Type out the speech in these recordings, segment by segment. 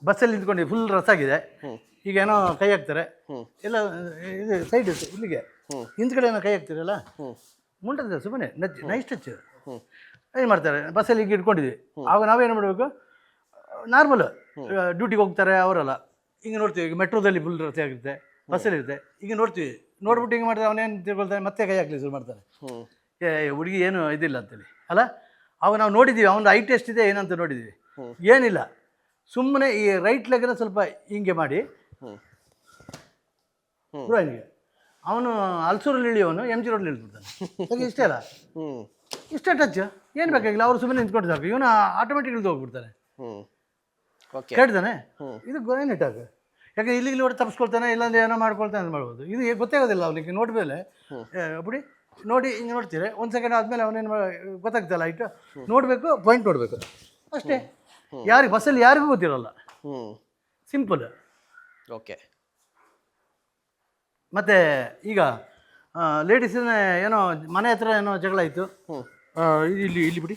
ಬಸ್ಸಲ್ಲಿ ನಿಂತ್ಕೊಂಡು ಫುಲ್ ರಸ್ ಆಗಿದೆ. ಈಗ ಏನೋ ಕೈ ಹಾಕ್ತಾರೆ ಎಲ್ಲ, ಇದು ಸೈಡ್ ಇಲ್ಲಿಗೆ ಹಿಂದ್ಗಡೆ ಏನೋ ಕೈ ಹಾಕ್ತಿರಲ್ಲ, ಮುಂಟದ ಸುಮ್ಮನೆ ನೈಸ್ ಟಚ್ ಏನು ಮಾಡ್ತಾರೆ. ಬಸ್ಸಲ್ಲಿ ಈಗ ಇಟ್ಕೊಂಡಿದ್ವಿ, ಆಗ ನಾವೇನು ಮಾಡಬೇಕು, ನಾರ್ಮಲ್ ಡ್ಯೂಟಿಗೆ ಹೋಗ್ತಾರೆ ಅವರೆಲ್ಲ ಹಿಂಗೆ ನೋಡ್ತೀವಿ. ಈಗ ಮೆಟ್ರೋದಲ್ಲಿ ಫುಲ್ ರಸ್ ಆಗಿರುತ್ತೆ, ಬಸ್ಸಲ್ಲಿ ಇರುತ್ತೆ, ಈಗ ನೋಡ್ತೀವಿ. ನೋಡ್ಬಿಟ್ಟು ಹಿಂಗೆ ಮಾಡ್ತಾರೆ, ಅವನೇನು ತಿಳ್ಕೊಳ್ತಾನೆ, ಮತ್ತೆ ಕೈ ಹಾಕ್ಲಿ ಶುರು ಮಾಡ್ತಾನೆ. ಹುಡುಗಿ ಏನು ಇದಿಲ್ಲ ಅಂತೇಳಿ ಅಲ್ಲ. ಅವಾಗ ನಾವು ನೋಡಿದ್ದೀವಿ, ಅವನು ಐಟ್ ಎಷ್ಟಿದೆ ಏನಂತ ನೋಡಿದ್ದೀವಿ. ಏನಿಲ್ಲ, ಸುಮ್ಮನೆ ಈ ರೈಟ್ ಲೆಗ್ನ ಸ್ವಲ್ಪ ಹಿಂಗೆ ಮಾಡಿ ಹೀರೋಯಿನ್ಗೆ, ಅವನು ಅಲ್ಸೂರಲ್ಲಿ ಇಳಿಯೋನು ಎಮ್ ಜಿ ರೋಡ್ಲಿ ಇಳಿದ್ಬಿಡ್ತಾನೆ. ಹಾಗೆ ಇಷ್ಟೇ ಅಲ್ಲ, ಇಷ್ಟೇ ಟಚ್, ಏನು ಬೇಕಾಗಿಲ್ಲ. ಅವ್ರು ಸುಮ್ಮನೆ ನಿಂತ್ಕೊಂಡು ಸಾಕು, ಇವನು ಆಟೋಮೆಟಿಕ್ ಇಳಿದು ಹೋಗ್ಬಿಡ್ತಾನೆ. ಕೇಳ್ತಾನೆ ಇದು ಏನು ಇಟ್ಟಾಗ, ಯಾಕೆ ಇಲ್ಲಿ ನೋಡಿ ತಪ್ಪಿಸ್ಕೊಳ್ತಾನೆ, ಇಲ್ಲಾಂದ್ರೆ ಏನೋ ಮಾಡ್ಕೊಳ್ತಾನೆ ಅಂತ ಮಾಡ್ಬೋದು. ಇದು ಗೊತ್ತೇ ಆಗೋದಿಲ್ಲ ಅವನಿಗೆ. ನೋಡ್ಮೇಲೆ ಬಿಡಿ ನೋಡಿ ಹಿಂಗೆ ನೋಡ್ತೀರಿ, ಒಂದು ಸೆಕೆಂಡ್ ಆದಮೇಲೆ ಅವನೇನು ಗೊತ್ತಾಗ್ತಲ್ಲ, ಇಟ್ಟು ನೋಡಬೇಕು, ಪಾಯಿಂಟ್ ನೋಡಬೇಕು ಅಷ್ಟೇ. ಯಾರಿಗೆ ಬಸ್ಸಲ್ಲಿ ಯಾರಿಗೂ ಗೊತ್ತಿರೋಲ್ಲ, ಸಿಂಪಲ್. ಓಕೆ. ಮತ್ತು ಈಗ ಲೇಡೀಸನ್ನೇ ಏನೋ ಮನೆ ಹತ್ರ ಏನೋ ಜಗಳ ಆಯಿತು, ಇಲ್ಲಿ ಇಲ್ಲಿ ಬಿಡಿ,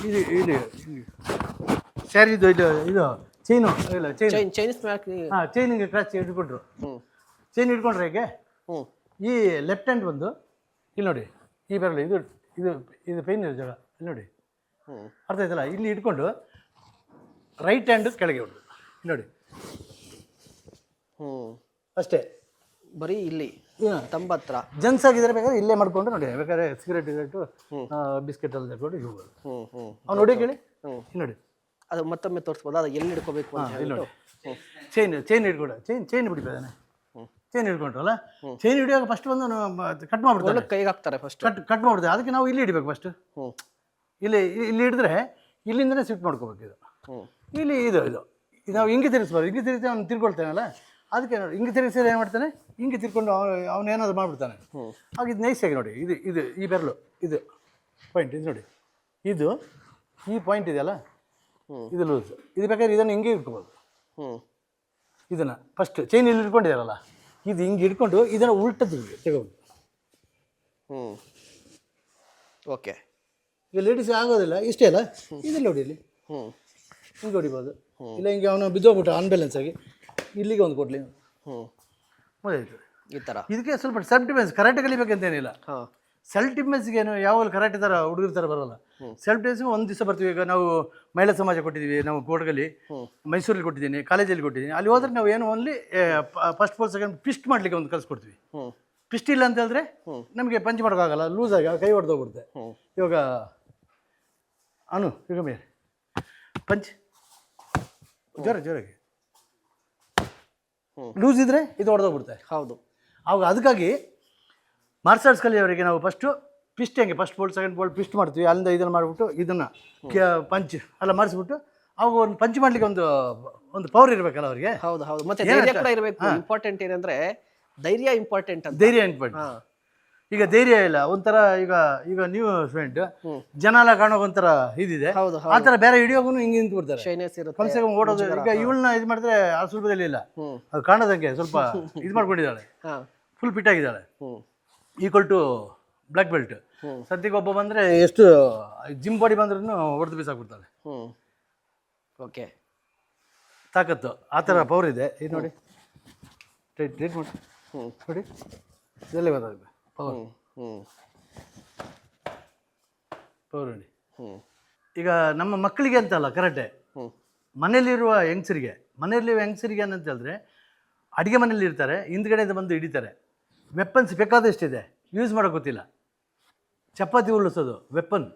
ಇಲ್ಲಿ ಇಲ್ಲಿ ಸ್ಯಾರಿದು ಇದು ಚೈನು ಇಲ್ಲ ಚೈನಿಗೆ ಕ್ರಾಚ್ ಹಿಡ್ಕೊಂಡ್ರು. ಚೈನ್ ಹಿಡ್ಕೊಂಡ್ರೆ ಹೇಗೆ, ಈ ಲೆಫ್ಟ್ ಹ್ಯಾಂಡ್ ಬಂದು ಇಲ್ಲಿ ನೋಡಿ, ಈ ಬರಲ್ಲ, ಇದು ಇದು ಇದು ಪೈನ್ ಇರೋ ಜಾಗ ಇಲ್ಲಿ ನೋಡಿ, ಅರ್ಥ ಆಯ್ತಲ್ಲ. ಇಲ್ಲಿ ಇಟ್ಕೊಂಡು ರೈಟ್ ಹ್ಯಾಂಡ್ ಕೆಳಗೆ ಹೊಡ್ದು ಇಲ್ಲಿ ನೋಡಿ, ಅಷ್ಟೇ. ಬರೀ ಇಲ್ಲಿ ತಂಬತ್ರ ಜೆಂಟ್ಸ್ ಆಗಿದ್ರೆ ಬೇಕಾದ್ರೆ ಇಲ್ಲೇ ಮಾಡ್ಕೊಂಡು ನೋಡಿ, ಬೇಕಾದ್ರೆ ಸಿಗರೇಟ್ ಬಿಸ್ಕೆಟ್ ಎಲ್ಲ ತಗೊಂಡು ಹೋಗೋದು. ಅವ್ನು ನೋಡಿ ಕೇಳಿ ಇಲ್ಲಿ ನೋಡಿ, ಅದು ಮತ್ತೊಮ್ಮೆ ತೋರಿಸ್ಬೋದು, ಅದು ಎಲ್ಲಿ ಹಿಡ್ಕೋಬೇಕು ಅಂತ ಹೇಳಿ. ಚೈನ್ ಹಿಡ್ಕೊಂಡು ಚೈನ್ ಬಿಡಿದ್ದಾನೆ, ಚೈನ್ ಹಿಡ್ಕೊಂಡ್ರಲ್ಲ, ಚೈನ್ ಹಿಡಿಯುವಾಗ ಫಸ್ಟ್ ಬಂದು ಕಟ್ ಮಾಡ್ಬಿಡ್ತಾರೆ, ಕೈಗೆ ಹಾಕ್ತಾರೆ ಫಸ್ಟ್, ಕಟ್ ಮಾಡ್ಬಿಡ್ತಾರೆ. ಅದಕ್ಕೆ ನಾವು ಇಲ್ಲಿ ಹಿಡಿಬೇಕು ಫಸ್ಟ್. ಇಲ್ಲಿ ಇಲ್ಲಿ ಹಿಡಿದ್ರೆ ಇಲ್ಲಿಂದನೇ ಸ್ವಿಟ್ ಮಾಡ್ಕೋಬೇಕು. ಇದು ಇಲ್ಲಿ ಇದು ಇದು ನಾವು ಹಿಂಗೆ ತಿರ್ಗಿಸ್ಬಾರ್ದು, ಹಿಂಗೆ ತಿರುಗಿಸಿ ಅವ್ನು ತಿರ್ಕೊಳ್ತಾನಲ್ಲ, ಅದಕ್ಕೆ ನೋಡಿ ಹಿಂಗೆ ತಿರುಗಿಸಿದ್ರೆ ಏನು ಮಾಡ್ತಾನೆ, ಹಿಂಗೆ ತಿರ್ಕೊಂಡು ಅವನೇನಾದ್ರು ಮಾಡಿಬಿಡ್ತಾನೆ. ಆಗ ಇದು ನೈಸಾಗಿ ನೋಡಿ, ಇದು ಇದು ಈ ಬೆರಳು ಇದು ಪಾಯಿಂಟ್, ಇದು ನೋಡಿ, ಇದು ಈ ಪಾಯಿಂಟ್ ಇದೆಯಲ್ಲ, ಇದು ಲೂಸ್. ಇದು ಬೇಕಾದ್ರೆ ಇದನ್ನು ಹಿಂಗೆ ಇಟ್ಕೋಬೋದು. ಇದನ್ನು ಫಸ್ಟ್ ಚೈನ್ ಇಲ್ಲಿ ಇಟ್ಕೊಂಡಿದ್ದಾರಲ್ಲ, ಇದು ಹಿಂಗೆ ಇಟ್ಕೊಂಡು ಇದನ್ನು ಉಲ್ಟದ್ದು ತೆಗೋದು. ಓಕೆ. ಈಗ ಲೇಡೀಸ್ ಆಗೋದಿಲ್ಲ, ಇಷ್ಟೇ ಅಲ್ಲ, ಇದೆಲ್ಲ ಹೊಡಿ, ಇಲ್ಲಿ ಹಿಂಗೆ ಹೊಡಿಬೋದು. ಇಲ್ಲ ಹಿಂಗೆ ಅವನು ಬಿದ್ದೋಗ್ಬಿಟ್ಟು ಅನ್ಬ್ಯಾಲೆನ್ಸ್ ಆಗಿ ಇಲ್ಲಿಗೆ ಒಂದು ಕೊಡಲಿ, ಮುಗಿದಾಯ್ತು. ಈ ಥರ ಇದಕ್ಕೆ ಸ್ವಲ್ಪ ಸೆಲ್ಫ್ ಡಿಫೆನ್ಸ್ ಕರಾಟೆ ಕಲಿಬೇಕಂತೇನಿಲ್ಲ. ಸೆಲ್ಫ್ ಡಿಫೆನ್ಸ್ಗೇನು ಯಾವಾಗ ಕರಾಟೆ ಥರ ಹುಡುಗರ ಥರ ಬರೋಲ್ಲ. ಸೆಲ್ಫ್ ಡಿಫೆನ್ಸ್ಗೆ ಒಂದು ದಿವಸ ಬರ್ತೀವಿ. ಈಗ ನಾವು ಮಹಿಳಾ ಸಮಾಜ ಕೊಟ್ಟಿದ್ದೀವಿ, ನಾವು ಕೋಟಗಲ್ಲಿ, ಮೈಸೂರಲ್ಲಿ ಕೊಟ್ಟಿದ್ದೀನಿ, ಕಾಲೇಜಲ್ಲಿ ಕೊಟ್ಟಿದ್ದೀನಿ. ಅಲ್ಲಿ ಹೋದ್ರೆ ನಾವು ಏನು ಓನ್ಲಿ ಫಸ್ಟ್ ಫೋರ್ ಸೆಕೆಂಡ್ ಪಿಸ್ಟ್ ಮಾಡಲಿಕ್ಕೆ ಒಂದು ಕಲಿಸ್ಕೊಡ್ತೀವಿ. ಪಿಸ್ಟ್ ಇಲ್ಲ ಅಂತ ಹೇಳಿದ್ರೆ ನಮಗೆ ಪಂಚ್ ಮಾಡೋಕ್ಕಾಗಲ್ಲ, ಲೂಸ್ ಆಗಿ ಕೈ ಹೊಡೆದೋಗ್ಬಿಡುತ್ತೆ. ಇವಾಗ ಈಗ ಮೇಲೆ ಪಂಚ್ ಜೋರಾಗಿ ಲೂಸ್ ಇದ್ದರೆ ಇದು ಹೊಡೆದೋಗ್ಬಿಡುತ್ತೆ. ಹೌದು. ಅವಾಗ ಅದಕ್ಕಾಗಿ ಮಾರ್ಷಲ್ ಆರ್ಟ್ಸ್ ಕಲಿಯೋರಿಗೆ ನಾವು ಫಸ್ಟು ಪಿಸ್ಟ್ ಹೆಂಗೆ ಫಸ್ಟ್ ಬೋಲ್ಟ್ ಸೆಕೆಂಡ್ ಬೋಲ್ಟ್ ಪಿಸ್ಟ್ ಮಾಡ್ತೀವಿ, ಅಲ್ಲಿಂದ ಇದನ್ನು ಮಾಡಿಬಿಟ್ಟು ಇದನ್ನು ಪಂಚ್ ಎಲ್ಲ ಮಾಡಿಸ್ಬಿಟ್ಟು ಅವಾಗ ಒಂದು ಪಂಚ್ ಮಾಡಲಿಕ್ಕೆ ಒಂದು ಪವರ್ ಇರಬೇಕಲ್ಲ ಅವರಿಗೆ. ಹೌದು ಹೌದು. ಮತ್ತೆ ಧೈರ್ಯ ಕೂಡ ಇರಬೇಕು. ಇಂಪಾರ್ಟೆಂಟ್ ಏನಂದರೆ ಧೈರ್ಯ ಇಂಪಾರ್ಟೆಂಟ್ ಅಂತ. ಧೈರ್ಯ ಇಂಪಾರ್ಟೆಂಟ್. ಈಗ ಧೈರ್ಯ ಇಲ್ಲ, ಒಂಥರ ಈಗ ನೀವು ಸ್ಟೂಡೆಂಟ್ ಜನ ಎಲ್ಲ ಕಾಣೋ ಒಂಥರ ಇದಿದೆ, ಆ ಥರ ಬೇರೆ ಹಿಡಿಯೋಗೂ ಹಿಂಗೆ ನಿಂತು ಬಿಡ್ತಾರೆ, ಕಮ್ಸೆ ಕಮ್ ಓಡೋದು. ಈಗ ಇವಳನ್ನ ಇದು ಮಾಡಿದ್ರೆ ಆ ಸ್ವಲ್ಪದಲ್ಲಿ ಇಲ್ಲ, ಅದು ಕಾಣೋದಂಗೆ ಸ್ವಲ್ಪ ಇದು ಮಾಡ್ಕೊಂಡಿದ್ದಾಳೆ, ಫುಲ್ ಫಿಟ್ ಆಗಿದ್ದಾಳೆ, ಈಕ್ವಲ್ ಟು ಬ್ಲ್ಯಾಕ್ ಬೆಲ್ಟ್. ಸದ್ಯಕ್ಕೆ ಒಬ್ಬ ಬಂದರೆ ಎಷ್ಟು ಜಿಮ್ ಬಾಡಿ ಬಂದ್ರೂ ಹೊಡೆದು ಬೀಸಾಕ್ಬಿಡ್ತಾಳೆ. ಓಕೆ. ತಾಕತ್ತು ಆ ಥರ ಪವರ್ ಇದೆ. ಇದು ನೋಡಿ, ಟ್ರೀಟ್ ಮಾಡಿ ನೋಡಿ, ಇದೆಲ್ಲ ಗೊತ್ತಾಗುತ್ತೆ ಪವರ್ ನೋಡಿ. ಈಗ ನಮ್ಮ ಮಕ್ಕಳಿಗೆ ಅಂತಲ್ಲ ಕರಾಟೆ, ಮನೆಯಲ್ಲಿರುವ ಹೆಂಗಸರಿಗೆ ಏನಂತ ಹೇಳಿದ್ರೆ, ಅಡುಗೆ ಮನೇಲಿ ಇರ್ತಾರೆ, ಹಿಂದ್ಗಡೆಯಿಂದ ಬಂದು ಹಿಡಿತಾರೆ. ವೆಪನ್ಸ್ ಬೇಕಾದಷ್ಟಿದೆ, ಯೂಸ್ ಮಾಡೋಕೆ ಗೊತ್ತಿಲ್ಲ. ಚಪಾತಿ ಉರುಳಿಸೋದು ವೆಪನ್,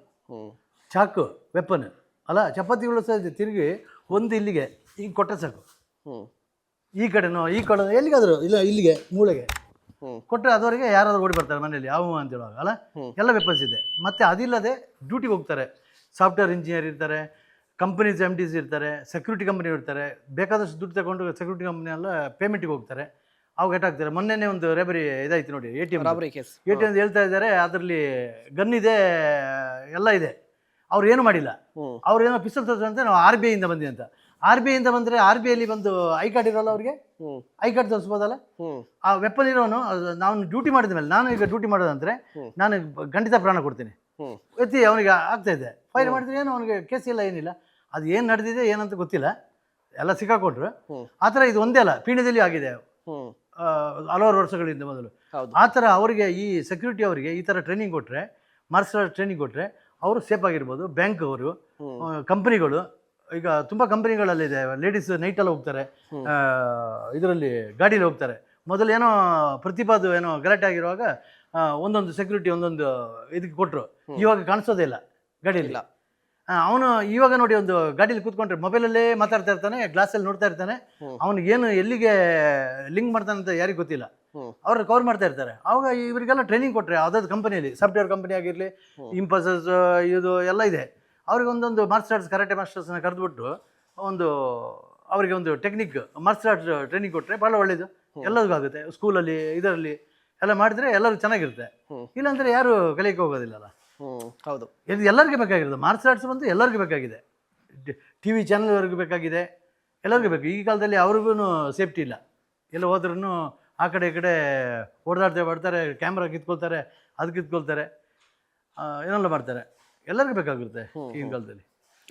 ಚಾಕು ವೆಪನ್ ಅಲ್ಲ. ಚಪಾತಿ ಉರುಳಿಸೋದು ತಿರುಗಿ ಒಂದು ಇಲ್ಲಿಗೆ ಈಗ ಕೊಟ್ಟರೆ ಸಾಕು, ಈ ಕಡೆನೋ ಈ ಕಡೆ ಎಲ್ಲಿಗಾದರೂ ಇಲ್ಲ ಇಲ್ಲಿಗೆ ಮೂಳೆಗೆ ಕೊಟ್ಟರೆ ಅದವರೆಗೆ ಯಾರಾದರೂ ಓಡಿ ಬರ್ತಾರೆ ಮನೇಲಿ ಯಾವ ಅಂತ ಹೇಳುವಾಗ ಅಲ್ಲ. ಎಲ್ಲ ವೆಪನ್ಸ್ ಇದೆ. ಮತ್ತು ಅದಿಲ್ಲದೆ ಡ್ಯೂಟಿಗೆ ಹೋಗ್ತಾರೆ, ಸಾಫ್ಟ್ವೇರ್ ಇಂಜಿನಿಯರ್ ಇರ್ತಾರೆ, ಕಂಪನೀಸ್ MDs ಇರ್ತಾರೆ, ಸೆಕ್ಯೂರಿಟಿ ಕಂಪ್ನಿ ಇರ್ತಾರೆ. ಬೇಕಾದಷ್ಟು ದುಡ್ಡು ತಗೊಂಡು ಸೆಕ್ಯೂರಿಟಿ ಕಂಪ್ನಿ ಎಲ್ಲ ಪೇಮೆಂಟಿಗೆ ಹೋಗ್ತಾರೆ. ಅವಾಗ ಏಟಾಗ್ತಾರೆ. ಮೊನ್ನೆ ಒಂದು ರೇಬರಿ ಇದಾಯ್ತು ನೋಡಿ, ATM ಹೇಳ್ತಾ ಇದ್ದಾರೆ, ಅದರಲ್ಲಿ ಗನ್ ಇದೆ ಎಲ್ಲ ಇದೆ. ಅವ್ರು ಏನು ಮಾಡಿಲ್ಲ, ಅವ್ರು ಏನೋ ಪಿಸ್ತಲ್ ತೋರಿಸಂತೆ ನಾವು RBI ಇಂದ ಬಂದ್ವಿ ಅಂತ. RBI ಇಂದ ಬಂದರೆ RBI ಬಂದು ಐ ಕಾರ್ಡ್ ಇರೋಲ್ಲ ಅವ್ರಿಗೆ, ಐ ಕಾರ್ಡ್ ತೋರಿಸ್ಬೋದಲ್ಲ. ಆ ವೆಪನ್ ಇರೋನು ನಾನು ಡ್ಯೂಟಿ ಮಾಡಿದ ಮೇಲೆ, ನಾನು ಈಗ ಡ್ಯೂಟಿ ಮಾಡೋದಂದ್ರೆ ನಾನು ಖಂಡಿತ ಪ್ರಾಣ ಕೊಡ್ತೀನಿ. ಎತ್ತಿ ಅವನಿಗೆ ಆಗ್ತಾ ಇದೆ, ಫೈರ್ ಮಾಡಿದ್ರೆ ಏನು ಅವನಿಗೆ ಕೇಸ್ ಇಲ್ಲ, ಏನಿಲ್ಲ. ಅದು ಏನು ನಡೆದಿದೆ ಏನಂತ ಗೊತ್ತಿಲ್ಲ. ಎಲ್ಲ ಸಿಕ್ಕಾಕೊಂಡ್ರು. ಆ ಥರ ಇದು ಒಂದೇ ಅಲ್ಲ, ಪೀಣ್ಯದಲ್ಲಿ ಆಗಿದೆ ಹ್ಮ್ ಹಲವಾರು ವರ್ಷಗಳಿಂದ ಮೊದಲು. ಹೌದು. ಆ ಥರ ಅವರಿಗೆ ಈ ಸೆಕ್ಯೂರಿಟಿ ಅವರಿಗೆ ಈ ಥರ ಟ್ರೈನಿಂಗ್ ಕೊಟ್ಟರೆ, ಮಾರ್ಷಲ್ ಆರ್ಟ್ ಟ್ರೈನಿಂಗ್ ಕೊಟ್ಟರೆ ಅವರು ಸೇಫ್ ಆಗಿರ್ಬೋದು. ಬ್ಯಾಂಕ್ ಅವರು, ಕಂಪ್ನಿಗಳು, ಈಗ ತುಂಬ ಕಂಪ್ನಿಗಳಲ್ಲಿದೆ, ಲೇಡೀಸ್ ನೈಟಲ್ಲಿ ಹೋಗ್ತಾರೆ, ಇದರಲ್ಲಿ ಗಾಡೀಲಿ ಹೋಗ್ತಾರೆ. ಮೊದಲು ಏನೋ ಪ್ರತಿಭಾದು ಏನೋ ಗಲಾಟೆ ಆಗಿರುವಾಗ ಒಂದೊಂದು ಸೆಕ್ಯೂರಿಟಿ ಒಂದೊಂದು ಇದಕ್ಕೆ ಕೊಟ್ಟರು. ಇವಾಗ ಕಾಣಿಸೋದೇ ಇಲ್ಲ ಗಾಡೀಲಿ. ಅವನು ಇವಾಗ ನೋಡಿ ಒಂದು ಗಾಡೀಲಿ ಕೂತ್ಕೊಂಡ್ರೆ ಮೊಬೈಲಲ್ಲೇ ಮಾತಾಡ್ತಾ ಇರ್ತಾನೆ, ಗ್ಲಾಸಲ್ಲಿ ನೋಡ್ತಾ ಇರ್ತಾನೆ. ಅವನಿಗೇನು ಎಲ್ಲಿಗೆ ಲಿಂಕ್ ಮಾಡ್ತಾನೆ ಅಂತ ಯಾರಿಗೂ ಗೊತ್ತಿಲ್ಲ. ಅವ್ರು ಕವರ್ ಮಾಡ್ತಾ ಇರ್ತಾರೆ. ಆವಾಗ ಇವರಿಗೆಲ್ಲ ಟ್ರೈನಿಂಗ್ ಕೊಟ್ಟರೆ ಯಾವುದಾದ್ರು ಕಂಪನಿಯಲ್ಲಿ, ಸಾಫ್ಟ್ವೇರ್ ಕಂಪನಿ ಆಗಿರಲಿ, ಇಂಪಸಸ್ ಇದು ಎಲ್ಲ ಇದೆ, ಅವ್ರಿಗೆ ಒಂದೊಂದು ಮಾರ್ಷಲ್ ಆರ್ಟ್ಸ್ ಕರಾಟೆ ಮಾಸ್ಟರ್ಸ್ನ ಕರೆದುಬಿಟ್ಟು ಅವರಿಗೆ ಒಂದು ಟೆಕ್ನಿಕ್ ಮಾರ್ಷಲ್ ಆರ್ಟ್ಸ್ ಟ್ರೈನಿಂಗ್ ಕೊಟ್ಟರೆ ಭಾಳ ಒಳ್ಳೇದು, ಎಲ್ಲರಿಗೂ ಆಗುತ್ತೆ. ಸ್ಕೂಲಲ್ಲಿ ಇದರಲ್ಲಿ ಎಲ್ಲ ಮಾಡಿದ್ರೆ ಎಲ್ಲರೂ ಚೆನ್ನಾಗಿರುತ್ತೆ. ಇಲ್ಲಾಂದರೆ ಯಾರು ಕಲಿಯಕ್ಕೆ ಹೋಗೋದಿಲ್ಲಲ್ಲ. ಹೌದು, ಇದು ಎಲ್ಲರಿಗೂ ಬೇಕಾಗಿರೋದು. ಮಾರ್ಷಲ್ ಆರ್ಟ್ಸ್ ಬಂದು ಎಲ್ಲರಿಗೂ ಬೇಕಾಗಿದೆ, ಟಿ ವಿ ಚಾನಲ್ವರೆಗೂ ಬೇಕಾಗಿದೆ, ಎಲ್ಲರಿಗೂ ಬೇಕು. ಈ ಕಾಲದಲ್ಲಿ ಅವ್ರಿಗೂ ಸೇಫ್ಟಿ ಇಲ್ಲ. ಎಲ್ಲ ಹೋದ್ರೂ ಆ ಕಡೆ ಈ ಕಡೆ ಓಡಾಡ್ತಾರೆ, ಕ್ಯಾಮ್ರಾ ಕಿತ್ಕೊಳ್ತಾರೆ, ಅದು ಕಿತ್ಕೊಳ್ತಾರೆ, ಏನೆಲ್ಲ ಮಾಡ್ತಾರೆ. ಎಲ್ಲರಿಗೂ ಬೇಕಾಗಿರುತ್ತೆ ಈಗಿನ ಕಾಲದಲ್ಲಿ.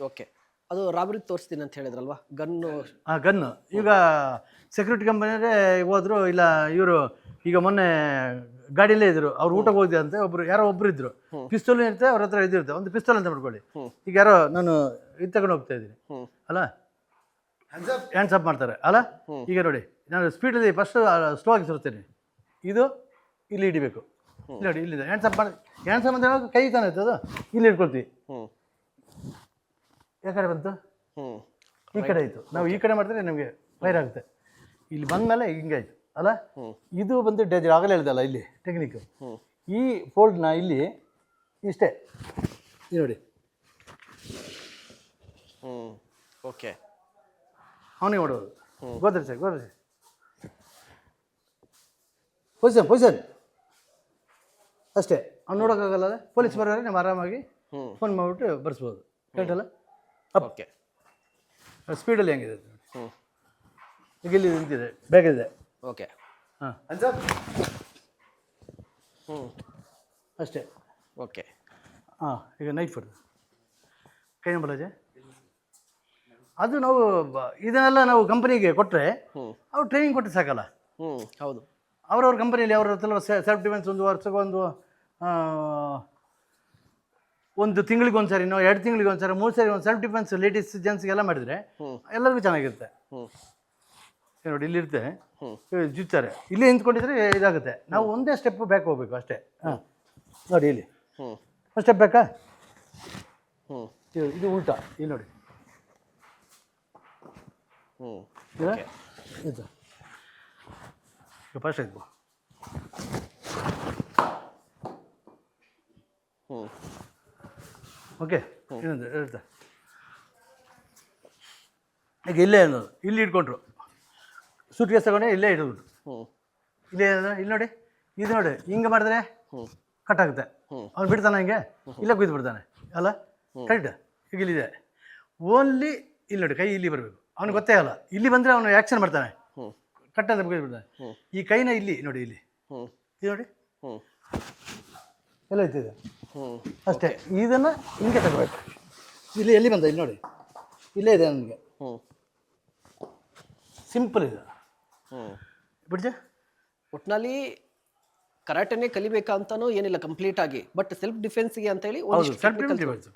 ಓಕೆ. ಅದು ರಾಬರಿ ತೋರಿಸ್ತೀನಿ ಅಂತ ಹೇಳಿದ್ರಲ್ವಾ, ಗನ್ನು. ಗನ್ನು ಈಗ ಸೆಕ್ಯೂರಿಟಿ ಕಂಪನಿಯವ್ರೆ ಹೋದ್ರು, ಇಲ್ಲ ಇವರು ಈಗ ಮೊನ್ನೆ ಗಾಡಿಯಲ್ಲೇ ಇದ್ರು, ಅವ್ರು ಊಟಕ್ಕೆ ಹೋಗಿದ್ದೆ ಅಂತ ಯಾರೋ ಒಬ್ರು ಇದ್ರು, ಪಿಸ್ತೂಲ್ ಇರುತ್ತೆ ಅವ್ರ ಹತ್ರ, ಇದಿರುತ್ತೆ ಒಂದು ಪಿಸ್ತೂಲ್ ಅಂತ ಮಾಡ್ಕೊಳ್ಳಿ. ಈಗ ಯಾರೋ ನಾನು ಇದು ತಗೊಂಡು ಹೋಗ್ತಾ ಇದ್ದೀನಿ ಅಲ್ಲ, ಹ್ಯಾಂಡ್ಸ್ ಅಪ್ ಮಾಡ್ತಾರೆ ಅಲ್ಲ. ಈಗ ನೋಡಿ, ನಾನು ಸ್ಪೀಡಲ್ಲಿ ಫಸ್ಟ್ ಸ್ಲೋ ಆಗಿ ಸುರ್ತೇನೆ, ಇದು ಇಲ್ಲಿ ಹಿಡಿಬೇಕು, ಇಲ್ಲಿ ನೋಡಿ, ಇಲ್ಲಿದೆ ಹ್ಯಾಂಡ್ಸ್ ಅಪ್ ಮಾಡಿ. ಹ್ಯಾಂಡ್ಸ್ ಅಪ್ ಅಂತ ಕೈ ತಾನೆ ಇರ್ತದ, ಇಲ್ಲಿ ಇಟ್ಕೊಳ್ತೀವಿ. ಯಾವ ಕಡೆ ಬಂತು? ಈ ಕಡೆ ಆಯಿತು. ನಾವು ಈ ಕಡೆ ಮಾಡಿದ್ರೆ ನಮಗೆ ಫೈರ್ ಆಗುತ್ತೆ. ಇಲ್ಲಿ ಬಂದಮೇಲೆ ಹಿಂಗೆ ಆಯಿತು ಅಲ್ಲ. ಇದು ಬಂದು ಡೇಂಜರ್. ಆಗಲೇ ಹೇಳ್ದಲ್ಲ ಇಲ್ಲಿ ಟೆಕ್ನಿಕ್. ಈ ಫೋಲ್ಡ್ನ ಇಲ್ಲಿ ಇಷ್ಟೇ, ಇದು ನೋಡಿ. ಓಕೆ, ಅವನಿಗೆ ಮಾಡೋದು. ಗೋದ್ರೆ ಸರ್, ಪೊಸಿಷನ್ ಅಷ್ಟೇ. ಅವ್ನು ನೋಡೋಕ್ಕಾಗಲ್ಲ. ಪೊಲೀಸ್ ಬರೋರೆ ನಾವು ಆರಾಮಾಗಿ ಫೋನ್ ಮಾಡಿಬಿಟ್ಟು ಬರ್ಸ್ಬೋದು. ಕರೆಕ್ಟಲ್ಲ? ಓಕೆ. ಸ್ಪೀಡಲ್ಲಿ ಹೆಂಗಿದೆ ಈಗ ಇಲ್ಲಿ ನಿಂತಿದೆ, ಬೇಕಿದೆ. ಓಕೆ. ಹಾಂ, ಅಷ್ಟೇ. ಓಕೆ. ಹಾಂ, ಈಗ ನೈಫ್ ಹೊಡೆದು ಕೈ ನಂಬಲಾಜೆ. ಅದು ನಾವು ಇದನ್ನೆಲ್ಲ ನಾವು ಕಂಪನಿಗೆ ಕೊಟ್ಟರೆ ಅವ್ರು ಟ್ರೈನಿಂಗ್ ಕೊಟ್ಟರೆ ಸಾಕಲ್ಲ. ಹೌದು. ಅವ್ರವ್ರ ಕಂಪನಿಯಲ್ಲಿ ಅವ್ರ ಹತ್ರ ಸೆಲ್ಫ್ ಡಿಫೆನ್ಸ್ ಒಂದು ವರ್ಷಕ್ಕೆ ಒಂದು ತಿಂಗಳಿಗೆ ಒಂದು ಸಾರಿನೋ, 2 ತಿಂಗಳಿಗೆ ಒಂದು ಸಾರಿ, 3 ಸಾರಿ ಒಂದು ಸೆಲ್ಫ್ ಡಿಫೆನ್ಸ್ ಲೇಡೀಸ್ ಜೆಂಟ್ಸ್ಗೆಲ್ಲ ಮಾಡಿದರೆ ಎಲ್ಲರಿಗೂ ಚೆನ್ನಾಗಿರುತ್ತೆ. ನೋಡಿ, ಇಲ್ಲಿರುತ್ತೆ, ಜುಚ್ಚಾರೆ, ಇಲ್ಲೇ ನಿಂತ್ಕೊಂಡಿದ್ರೆ ಇದಾಗುತ್ತೆ. ನಾವು ಒಂದೇ ಸ್ಟೆಪ್ ಬ್ಯಾಕ್ ಹೋಗ್ಬೇಕು ಅಷ್ಟೇ. ಹಾಂ, ನೋಡಿ ಇಲ್ಲಿ ಒಂದು ಸ್ಟೆಪ್ ಬೇಕಾ, ಇದು ಉಲ್ಟಾ, ಇಲ್ಲಿ ನೋಡಿ. ಇದು ಫಸ್ಟ್ ಆಯ್ತು. ಓಕೆ, ಇನ್ನೊಂದು ಹೇಳ್ತಾ ಈಗ ಇಲ್ಲೇ ಅನ್ನೋದು, ಇಲ್ಲಿ ಇಟ್ಕೊಂಡ್ರು, ಸೂಟ್ ಕೇಸ್ ತಗೊಂಡೆ ಇಲ್ಲೇ ಇಟ್ಬಿಟ್ಟು ಇಲ್ಲೇ ಇಲ್ಲಿ ನೋಡಿ, ಇದು ನೋಡಿ, ಹಿಂಗೆ ಮಾಡಿದ್ರೆ ಕಟ್ ಆಗುತ್ತೆ. ಅವ್ನು ಬಿಡ್ತಾನೆ ಹಿಂಗೆ, ಇಲ್ಲೇ ಕುಯ್ದು ಬಿಡ್ತಾನೆ ಅಲ್ಲ. ಕರೆಕ್ಟ್. ಈಗ ಇಲ್ಲಿದೆ, ಓನ್ಲಿ ಇಲ್ಲಿ ನೋಡಿ, ಕೈ ಇಲ್ಲಿ ಬರಬೇಕು. ಅವ್ನಿಗೆ ಗೊತ್ತೇ ಆಗಲ್ಲ. ಇಲ್ಲಿ ಬಂದರೆ ಅವನು ಆ್ಯಕ್ಷನ್ ಮಾಡ್ತಾನೆ, ಕಟ್ ಅಂತ ಕುಯ್ದು ಬಿಡ್ತಾನೆ. ಈ ಕೈನ ಇಲ್ಲಿ ನೋಡಿ, ಇಲ್ಲಿ ಇದು ನೋಡಿ, ಎಲ್ಲ ಇತ್ತಿದೆ ಅಷ್ಟೇ. ಇದನ್ನು ಹಿಂಗೆ ತಗೋಬೇಕು. ಇಲ್ಲಿ ಎಲ್ಲಿ ಬಂದ, ಇಲ್ಲಿ ನೋಡಿ, ಇಲ್ಲೇ ಇದೆ ನನಗೆ. ಸಿಂಪಲ್ ಇದೆ. ಬಿಡ್ಜ ಒಟ್ಟಿನಲ್ಲಿ ಕರಾಟೆನೇ ಕಲಿಬೇಕಂತನೂ ಏನಿಲ್ಲ ಕಂಪ್ಲೀಟ್ ಆಗಿ, ಬಟ್ ಸೆಲ್ಫ್ ಡಿಫೆನ್ಸ್ಗೆ ಅಂತ ಹೇಳಿ ಸೆಲ್ಫ್ ಡಿಫೆನ್ಸ್.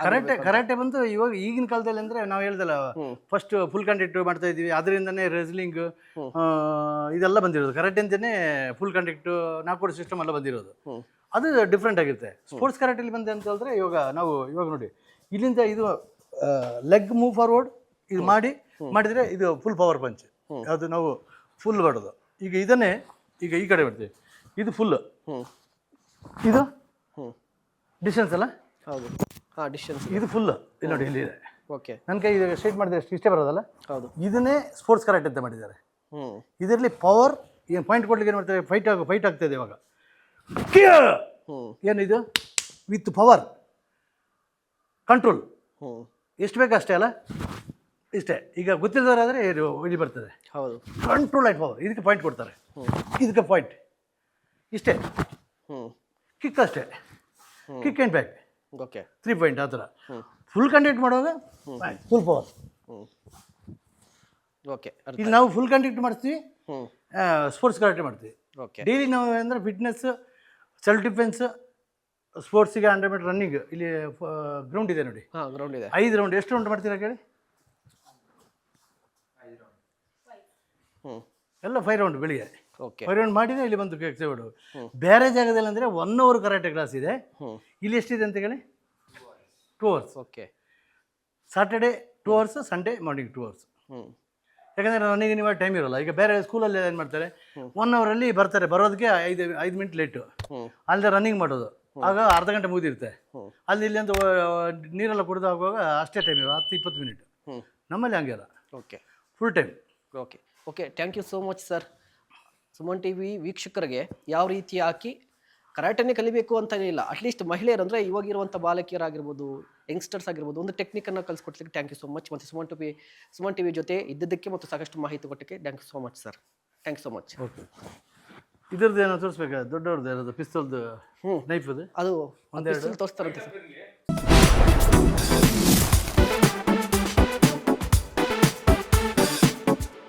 ಕರಾಟೆ ಬಂದು ಇವಾಗ ಈಗಿನ ಕಾಲದಲ್ಲಿ ಅಂದರೆ ನಾವು ಹೇಳ್ದಲ್ಲ, ಫಸ್ಟ್ ಫುಲ್ ಕಾಂಟ್ಯಾಕ್ಟ್ ಮಾಡ್ತಾ ಇದ್ದೀವಿ, ಅದರಿಂದನೇ ರೆಸ್ಲಿಂಗ್ ಇದೆಲ್ಲ ಬಂದಿರೋದು. ಕರಾಟೆ ಅಂತಲೇ ಫುಲ್ ಕಾಂಟ್ಯಾಕ್ಟು, ನಾಲ್ಕು ಸಿಸ್ಟಮ್ ಎಲ್ಲ ಬಂದಿರೋದು. ಅದು ಡಿಫ್ರೆಂಟ್ ಆಗಿರುತ್ತೆ. ಸ್ಪೋರ್ಟ್ಸ್ ಕರಾಟೆಲಿ ಬಂದೆ ಅಂತ ಹೇಳಿದ್ರೆ ಇವಾಗ ನೋಡಿ, ಇಲ್ಲಿಂದ ಇದು ಲೆಗ್ ಮೂವ್ ಫಾರ್ವರ್ಡ್ ಇದು ಮಾಡಿದರೆ ಇದು ಫುಲ್ ಪವರ್ ಪಂಚ್. ಅದು ನಾವು ಫುಲ್ ಮಾಡೋದು. ಈಗ ಇದನ್ನೇ ಈಗ ಈ ಕಡೆ ಮಾಡ್ತೀವಿ, ಇದು ಫುಲ್, ಇದು ಡಿಸ್ಟೆನ್ಸ್ ಅಲ್ಲ. ಹೌದು, ಹಾಂ, ಡಿಸ್ಟೆನ್ಸ್. ಇದು ಫುಲ್, ಇಲ್ಲಿ ನೋಡಿ, ಇಲ್ಲಿ ಇದೆ. ಓಕೆ. ನನ್ನ ಕೈ ಸ್ಟ್ರೈಟ್ ಮಾಡಿದ್ರೆ ಇಷ್ಟೇ ಬರೋದಲ್ಲ. ಹೌದು. ಇದನ್ನೇ ಸ್ಪೋರ್ಟ್ಸ್ ಕರಾಟೆ ಅಂತ ಮಾಡಿದ್ದಾರೆ. ಇದರಲ್ಲಿ ಪವರ್ ಏನು ಪಾಯಿಂಟ್ ಕೊಡ್ಲಿಕ್ಕೆ ಏನು ಮಾಡ್ತಾರೆ, ಫೈಟ್ ಆಗ್ತಾಯಿದೆ ಇವಾಗ. ಏನಿದು ವಿತ್ ಪವರ್ ಕಂಟ್ರೋಲ್ ಎಷ್ಟು ಬೇಕು ಅಷ್ಟೇ ಅಲ್ಲ, ಇಷ್ಟೇ. ಈಗ ಗೊತ್ತಿಲ್ಲದವರಾದರೆ ಇಲ್ಲಿ ಬರ್ತದೆ. ಹೌದು, ಕಂಟ್ರೋಲ್ ಆಯ್ತು ಪವರ್. ಇದಕ್ಕೆ ಪಾಯಿಂಟ್ ಕೊಡ್ತಾರೆ, ಇದಕ್ಕೆ ಪಾಯಿಂಟ್ ಇಷ್ಟೇ. ಕಿಕ್ ಅಷ್ಟೇ, kick and back. Okay. 3 point ಆ ಥರ. ಫುಲ್ ಕಾಂಟ್ಯಾಕ್ಟ್ ಮಾಡುವಾಗ ಫುಲ್ ಪವರ್. ಓಕೆ ಇಲ್ಲಿ ನಾವು ಫುಲ್ ಕಾಂಟ್ಯಾಕ್ಟ್ ಮಾಡ್ತೀವಿ, ಹ್ಞೂ ಸ್ಪೋರ್ಟ್ಸ್ ಕರಾಟೆ ಮಾಡ್ತೀವಿ. ಓಕೆ ಡೈಲಿ ನಾವು ಅಂದರೆ ಫಿಟ್ನೆಸ್, ಸೆಲ್ಫ್ ಡಿಫೆನ್ಸ್, ಸ್ಪೋರ್ಟ್ಸಿಗೆ 100 ಮೀಟರ್ ರನ್ನಿಂಗ್. ಇಲ್ಲಿ ಗ್ರೌಂಡ್ ಇದೆ ನೋಡಿ, ಹಾಂ ಗ್ರೌಂಡ್ ಇದೆ. 5 ರೌಂಡ್. ಎಷ್ಟು ರೌಂಡ್ ಮಾಡ್ತೀರಾ ಕೇಳಿ? ಹ್ಞೂ ಎಲ್ಲ 5 ರೌಂಡ್ ಬೆಳಿಗ್ಗೆ ಓಕೆ 5 ರೌಂಡ್ ಮಾಡಿದ್ರೆ ಇಲ್ಲಿ ಬಂದು ಎಕ್ಸೈಡ್. ಬೇರೆ ಜಾಗದಲ್ಲಿ ಅಂದರೆ 1 hour ಕರಾಟೆ ಕ್ಲಾಸ್ ಇದೆ. ಇಲ್ಲಿ ಎಷ್ಟಿದೆ ಅಂತ ಹೇಳಿ? 2 hours. Okay Saturday 2 hours, Sunday morning 2 hours. ಹ್ಞೂ ಯಾಕಂದರೆ ನನಗೆ ನೀವು ಟೈಮ್ ಇರೋಲ್ಲ. ಈಗ ಬೇರೆ ಸ್ಕೂಲಲ್ಲಿ ಏನು ಮಾಡ್ತಾರೆ, 1 ಅವರಲ್ಲಿ ಬರ್ತಾರೆ, ಬರೋದಕ್ಕೆ 5 ಮಿನಿಟ್ ಲೇಟು. ಅಲ್ಲದೆ ರನ್ನಿಂಗ್ ಮಾಡೋದು, ಆಗ ಅರ್ಧ ಗಂಟೆ ಮುಗಿದಿರುತ್ತೆ. ಅಲ್ಲಿ ಇಲ್ಲಿ ಅಂತ ನೀರೆಲ್ಲ ಕುಡಿದು ಆಗುವಾಗ ಅಷ್ಟೇ ಟೈಮ್ ಇರೋ 10-20 ಮಿನಿಟ್. ನಮ್ಮಲ್ಲಿ ಹಂಗಿಲ್ಲ, okay full time. Okay okay thank you so much sir. Suman T V ವೀಕ್ಷಕರಿಗೆ ಯಾವ ರೀತಿ ಹಾಕಿ ಕರಾಟೆನೇ ಕಲಿಬೇಕು ಅಂತಲೇ ಇಲ್ಲ, ಅಟ್ಲೀಸ್ಟ್ ಮಹಿಳೆಯರು ಅಂದರೆ ಇವಾಗಿರುವಂಥ ಬಾಲಕಿಯರಾಗಿರ್ಬೋದು, ಯಂಗ್ಸ್ಟರ್ಸ್ ಆಗಿರ್ಬೋದು, ಒಂದು ಟೆಕ್ನಿಕನ್ನು ಕಲಿಸ್ಕೊಡ್ಲಿಕ್ಕೆ ಥ್ಯಾಂಕ್ ಯು ಸೋ ಮಚ್. ಮತ್ತು ಸುಮನ್ ಟಿ ವಿ ಜೊತೆ ಇದ್ದದ್ದಕ್ಕೆ ಮತ್ತು ಸಾಕಷ್ಟು ಮಾಹಿತಿ ಕೊಟ್ಟಕ್ಕೆ thank you so much sir. Thank you so much. Okay, ಇದ್ರದ್ದು ಏನೋ ತೋರಿಸ್ಬೇಕಾ? ದೊಡ್ಡವ್ರದ್ದು ಯಾರದು ಪಿಸ್ತೂಲ್ದು ನೈಫ್ ಅದು ಅದು ಒಂದು ತೋರಿಸ್ತಾರಂತೆ ಸರ್.